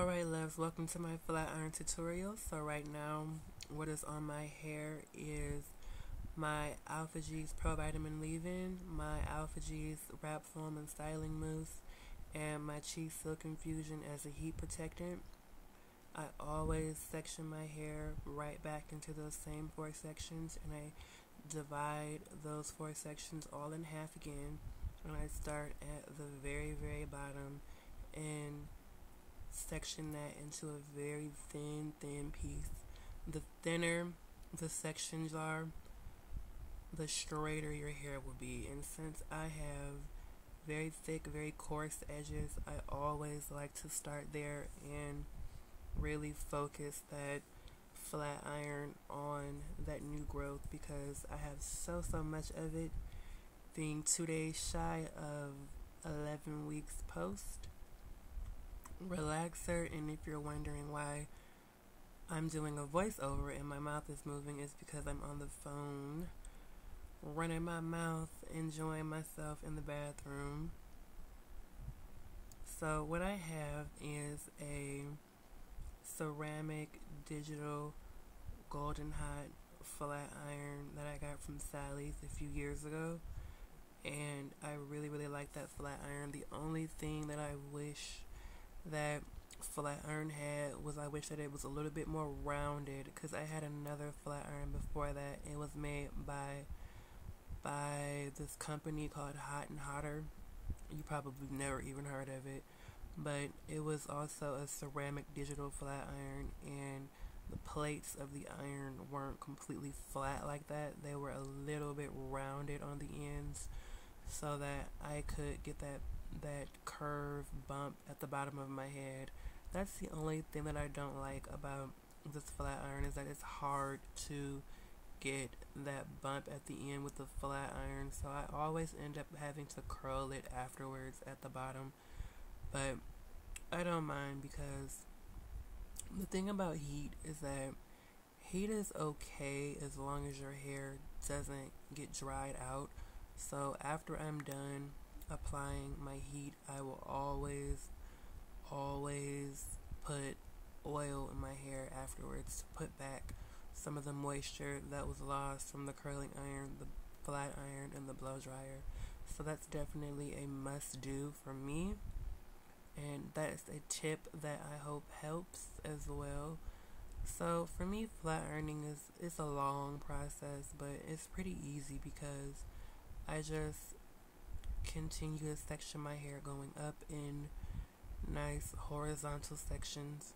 Alright loves, welcome to my flat iron tutorial. So right now what is on my hair is my Alpha G's Pro Vitamin Leave-In, my Alpha G's Wrap Foam and Styling Mousse, and my CHI Silk Infusion as a heat protectant. I always section my hair right back into those same 4 sections, and I divide those 4 sections all in half again, and I start at the very bottom and section that into a very thin piece. The thinner the sections are, the straighter your hair will be. And since I have very thick, very coarse edges, I always like to start there and really focus that flat iron on that new growth, because I have so much of it, being 2 days shy of 11 weeks post relaxer. And if you're wondering why I'm doing a voiceover and my mouth is moving, it's because I'm on the phone running my mouth, enjoying myself in the bathroom. So what I have is a ceramic digital golden hot flat iron that I got from Sally's a few years ago, and I really like that flat iron. The only thing that I wish that flat iron had was, I wish that it was a little bit more rounded, because I had another flat iron before that. It was made by this company called Hot and Hotter. You probably never even heard of it, but it was also a ceramic digital flat iron, and the plates of the iron weren't completely flat like that. They were a little bit rounded on the ends, so that I could get that curve bump at the bottom of my head. That's the only thing that I don't like about this flat iron, is that it's hard to get that bump at the end with the flat iron. So I always end up having to curl it afterwards at the bottom. But I don't mind, because the thing about heat is that heat is okay as long as your hair doesn't get dried out. So after I'm done applying my heat, I will always put oil in my hair afterwards to put back some of the moisture that was lost from the curling iron, the flat iron, and the blow dryer. So that's definitely a must do for me, and that's a tip that I hope helps as well. So for me, flat ironing it's a long process, but it's pretty easy, because I just continue to section my hair, going up in nice horizontal sections,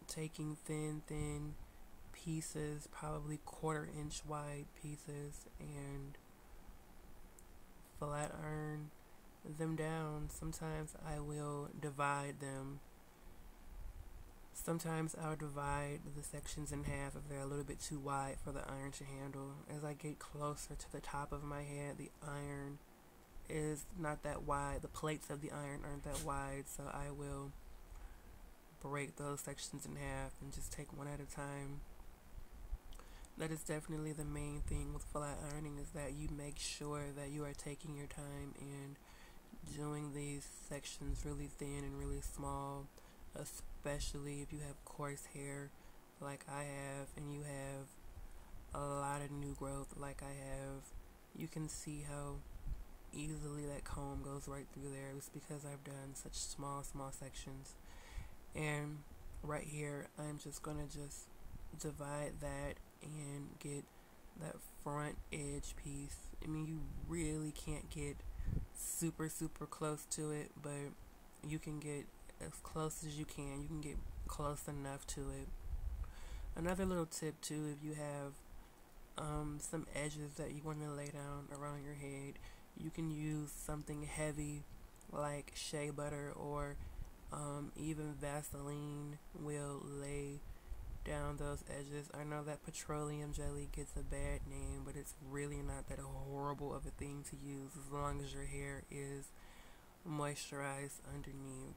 taking thin pieces, probably 1/4 inch wide pieces, and flat iron them down. Sometimes I will divide them. Sometimes I'll divide the sections in half if they're a little bit too wide for the iron to handle. As I get closer to the top of my head, the iron is not that wide. The plates of the iron aren't that wide, so I will break those sections in half and just take one at a time. That is definitely the main thing with flat ironing, is that you make sure that you are taking your time and doing these sections really thin and really small, especially if you have coarse hair like I have, and you have a lot of new growth like I have. You can see how easily that comb goes right through there. It's because I've done such small sections. And right here, I'm just gonna divide that and get that front edge piece. I mean, you really can't get super close to it, but you can get as close as you can. You can get close enough to it. Another little tip too, if you have some edges that you want to lay down around your head, you can use something heavy like shea butter, or even Vaseline will lay down those edges. I know that petroleum jelly gets a bad name, but it's really not that horrible of a thing to use, as long as your hair is moisturized underneath.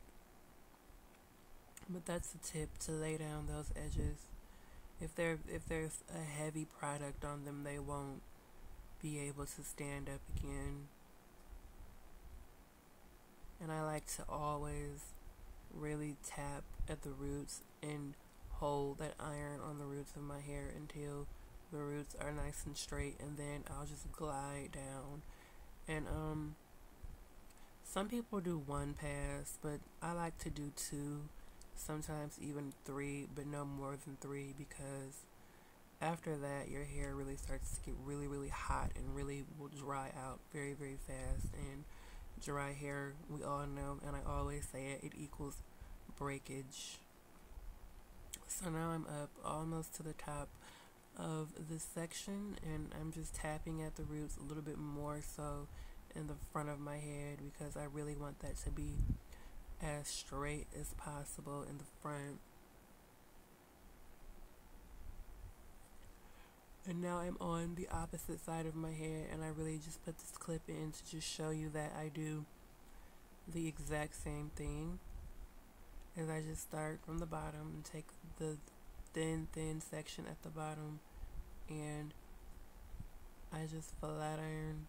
But that's a tip, to lay down those edges. If there's a heavy product on them, they won't be able to stand up again. And I like to always really tap at the roots and hold that iron on the roots of my hair until the roots are nice and straight, and then I'll just glide down. And some people do one pass, but I like to do two, sometimes even three, but no more than three, because after that your hair really starts to get really, really hot and really will dry out very, very fast. And dry hair, we all know, and I always say it, it equals breakage. So now I'm up almost to the top of this section, and I'm just tapping at the roots a little bit more so in the front of my head, because I really want that to be as straight as possible in the front. And now I'm on the opposite side of my head, and I really just put this clip in to just show you that I do the exact same thing. As I just start from the bottom and take the thin section at the bottom, and I just flat iron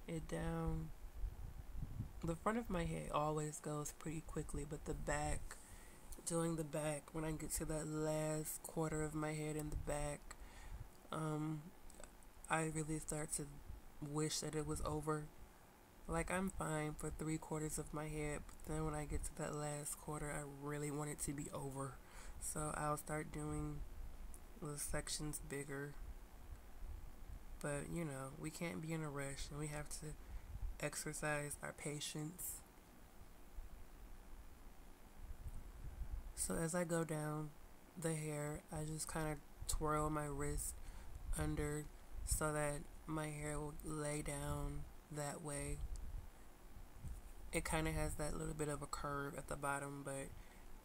it down. The front of my head always goes pretty quickly, but the back, doing the back, when I get to that last quarter of my head in the back, I really start to wish that it was over. Like, I'm fine for 3/4 of my head, but then when I get to that last quarter, I really want it to be over. So I'll start doing the sections bigger. But, you know, we can't be in a rush, and we have to exercise our patience. So as I go down the hair, I just kind of twirl my wrist under so that my hair will lay down that way. It kind of has that little bit of a curve at the bottom, but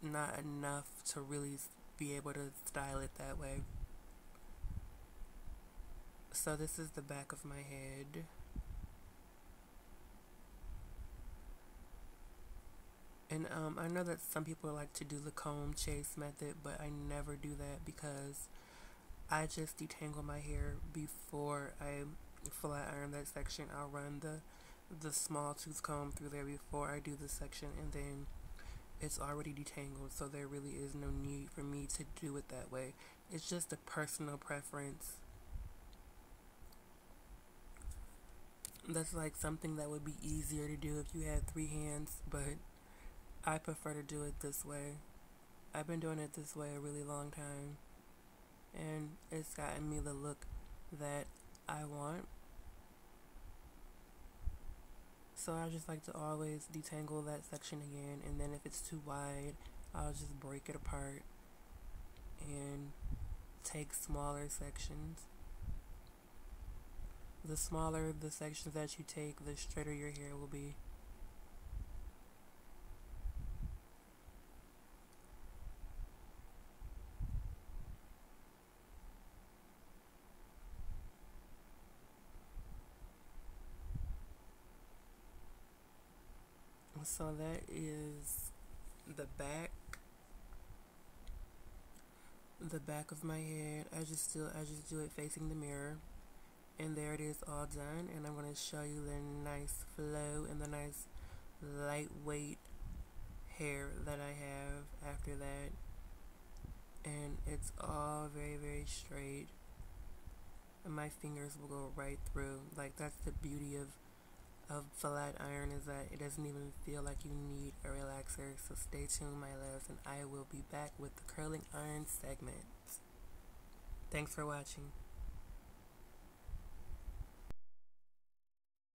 not enough to really be able to style it that way. So this is the back of my head. And I know that some people like to do the comb chase method, but I never do that because I just detangle my hair before I flat iron that section. I'll run the small tooth comb through there before I do this section, and then it's already detangled, so there really is no need for me to do it that way. It's just a personal preference. That's like something that would be easier to do if you had 3 hands, but I prefer to do it this way. I've been doing it this way a really long time, and it's gotten me the look that I want. So I just like to always detangle that section again, and then if it's too wide, I'll just break it apart and take smaller sections. The smaller the sections that you take, the straighter your hair will be. So that is the back of my head. I just do it facing the mirror, and there it is, all done. And I'm going to show you the nice flow and the nice lightweight hair that I have after that, and it's all very, very straight, and my fingers will go right through. Like, that's the beauty of flat iron, is that it doesn't even feel like you need a relaxer. So stay tuned, my loves, and I will be back with the curling iron segment. Thanks for watching.